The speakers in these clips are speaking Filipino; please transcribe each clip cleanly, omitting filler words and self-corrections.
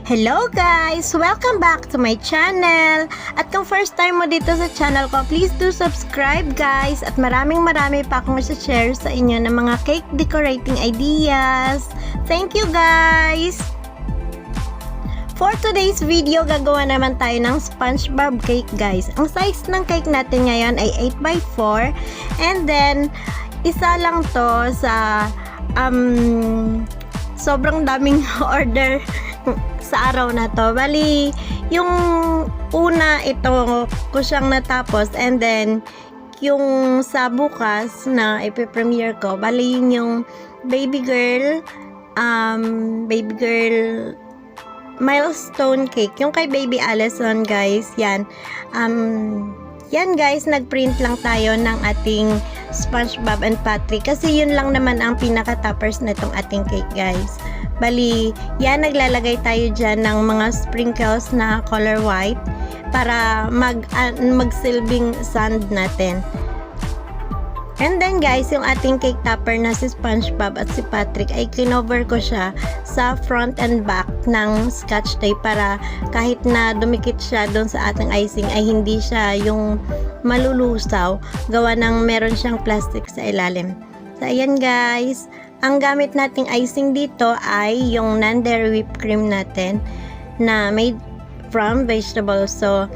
Hello guys! Welcome back to my channel! At kung first time mo dito sa channel ko, please do subscribe guys! At maraming pa akong share sa inyo ng mga cake decorating ideas. Thank you guys! For today's video, gagawa naman tayo ng SpongeBob cake guys. Ang size ng cake natin ngayon ay 8x4 and then isa lang to sa sobrang daming order sa araw na to. Bali, yung una ito ko siyang natapos and then yung sa bukas na ipipremiere ko, bali yun yung baby girl milestone cake. Yung kay Baby Allison guys, yan. Yan guys, nagprint lang tayo ng ating SpongeBob and Patrick kasi yun lang naman ang pinaka-toppers na itong ating cake guys. Bali, yan, naglalagay tayo dyan ng mga sprinkles na color white para magsilbing sand natin. And then guys, yung ating cake topper na si SpongeBob at si Patrick ay kinover ko siya sa front and back ng scotch tape para kahit na dumikit siya doon sa ating icing ay hindi siya yung malulusaw, gawa ng meron siyang plastic sa ilalim. So ayan guys, ang gamit nating icing dito ay yung non-dairy whipped cream natin na made from vegetables. So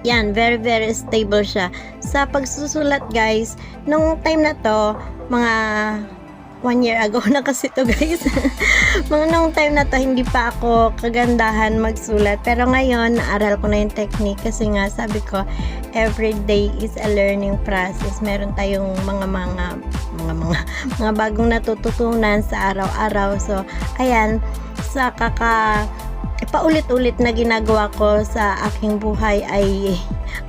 yan, very stable siya. Sa pagsusulat guys, nung time na to, mga 1 year ago na kasi to guys. Nung time na to, hindi pa ako kagandahan magsulat. Pero ngayon, naaral ko na yung technique kasi nga sabi ko, every day is a learning process. Meron tayong mga bagong natututunan sa araw-araw. So, ayan, sa paulit-ulit na ginagawa ko sa aking buhay ay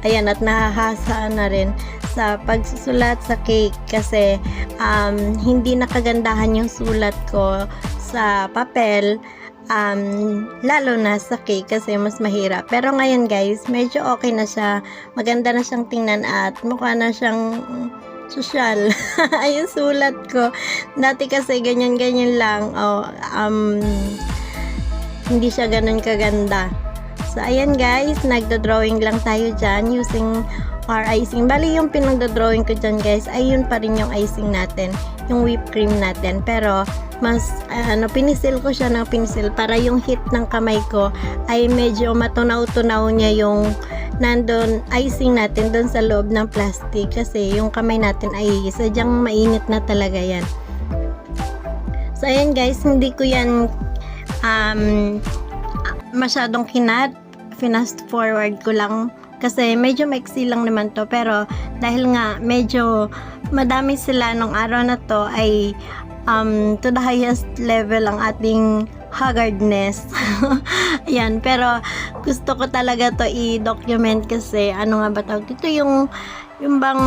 ayan, at nahahasa na rin sa pagsusulat sa cake kasi hindi nakagandahan yung sulat ko sa papel, lalo na sa cake kasi mas mahirap. Pero ngayon guys, medyo okay na siya, maganda na siyang tingnan at mukha na siyang sosyal. Yung sulat ko dati kasi ganyan lang, hindi siya ganun kaganda. So ayan guys, nagdo-drawing lang tayo dyan using our icing. Bali yung pinagdo-drawing ko dyan guys ay yun pa rin yung icing natin, yung whipped cream natin, pero mas pinisil ko siya ng pinisil para yung heat ng kamay ko ay medyo matunaw-tunaw niya yung nandun icing natin doon sa loob ng plastic kasi yung kamay natin ay sadyang mainit na talaga yan. So ayan guys, hindi ko yan masyadong fast forward ko lang kasi medyo maiksi lang naman to, pero dahil nga medyo madami sila nung araw na to ay to the highest level ang ating haggardness. Yan, pero gusto ko talaga to i-document kasi ano nga ba tawag dito, yung bang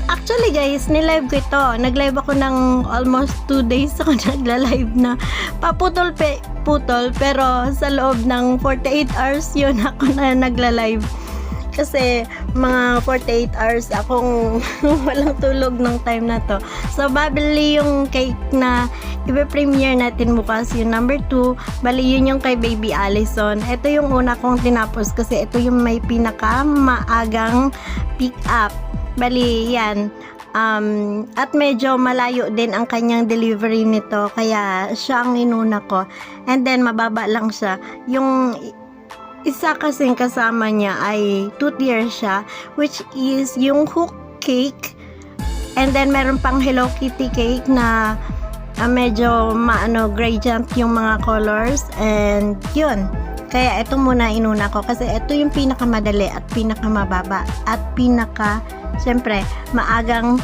actually guys, nilive ko ito. Nag-live ako ng almost 2 days ako nagla-live na paputol pero sa loob ng 48 hours yun ako na nagla-live. Kasi mga 48 hours akong walang tulog ng time na to. So babali yung cake na ibe-premiere natin bukas, yung number 2. Bali yun yung kay Baby Allison. Ito yung una kong tinapos kasi ito yung may pinakamaagang pick up. Bali yan, at medyo malayo din ang kanyang delivery nito kaya siya ang inuna ko, and then mababa lang siya. Yung isa kasing kasama niya ay 2-tier siya, which is yung hook cake, and then meron pang Hello Kitty cake na medyo gradient yung mga colors, and yun. Kaya ito muna inuna ko kasi ito yung pinakamadali at pinakamababa at siyempre maagang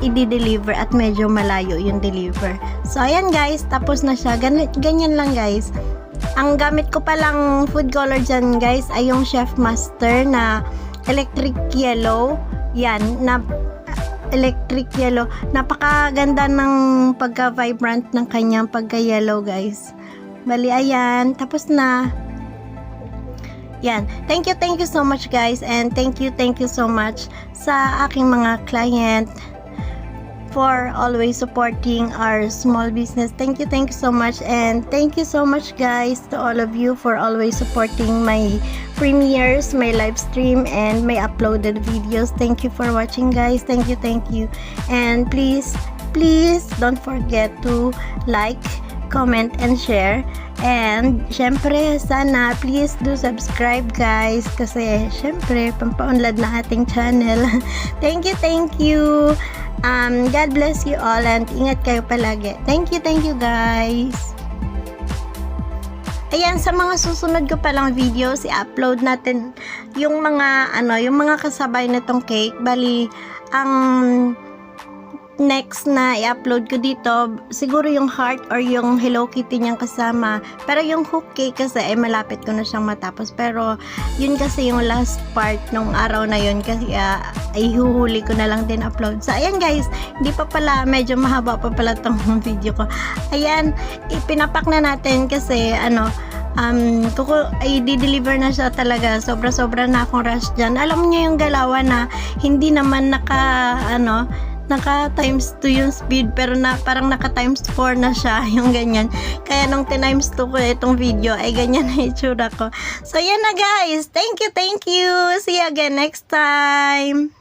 i-deliver at medyo malayo yung deliver. So ayan guys, tapos na siya. Ganyan lang guys. Ang gamit ko palang food color dyan guys ay yung Chef Master na electric yellow. Yan, na electric yellow. Napakaganda ng pagka-vibrant ng kanyang pagka-yellow guys. Bali ayan, tapos na. Yan. Thank you so much guys, and thank you so much sa aking mga client for always supporting our small business. Thank you so much, and thank you so much guys to all of you for always supporting my premieres, my live stream, and my uploaded videos. Thank you for watching guys. Thank you, and please don't forget to like, comment, and share. And syempre sana please do subscribe guys, kasi syempre pampaunlad na ating channel. Thank you. God bless you all, and ingat kayo palagi. Thank you guys. Ayan, sa mga susunod ko palang videos, i-upload natin yung mga kasabay nitong cake. Bali, ang next na i-upload ko dito, siguro yung heart or yung Hello Kitty niyang kasama. Pero yung hoop cake kasi ay malapit ko na siyang matapos. Pero yun kasi yung last part nung araw na yun, kasi ay huhuli ko na lang din upload. So ayan guys, hindi pa pala, medyo mahaba pa pala tong video ko. Ayan, ipinapak na natin kasi ay di-deliver na siya talaga. Sobra na akong rush dyan. Alam niyo yung galawan na hindi naman naka times 2 yung speed, pero parang naka times 4 na siya, yung ganyan. Kaya nung times 2 ko itong video, ay ganyan na itsura ko. So yan na guys, thank you. See you again next time.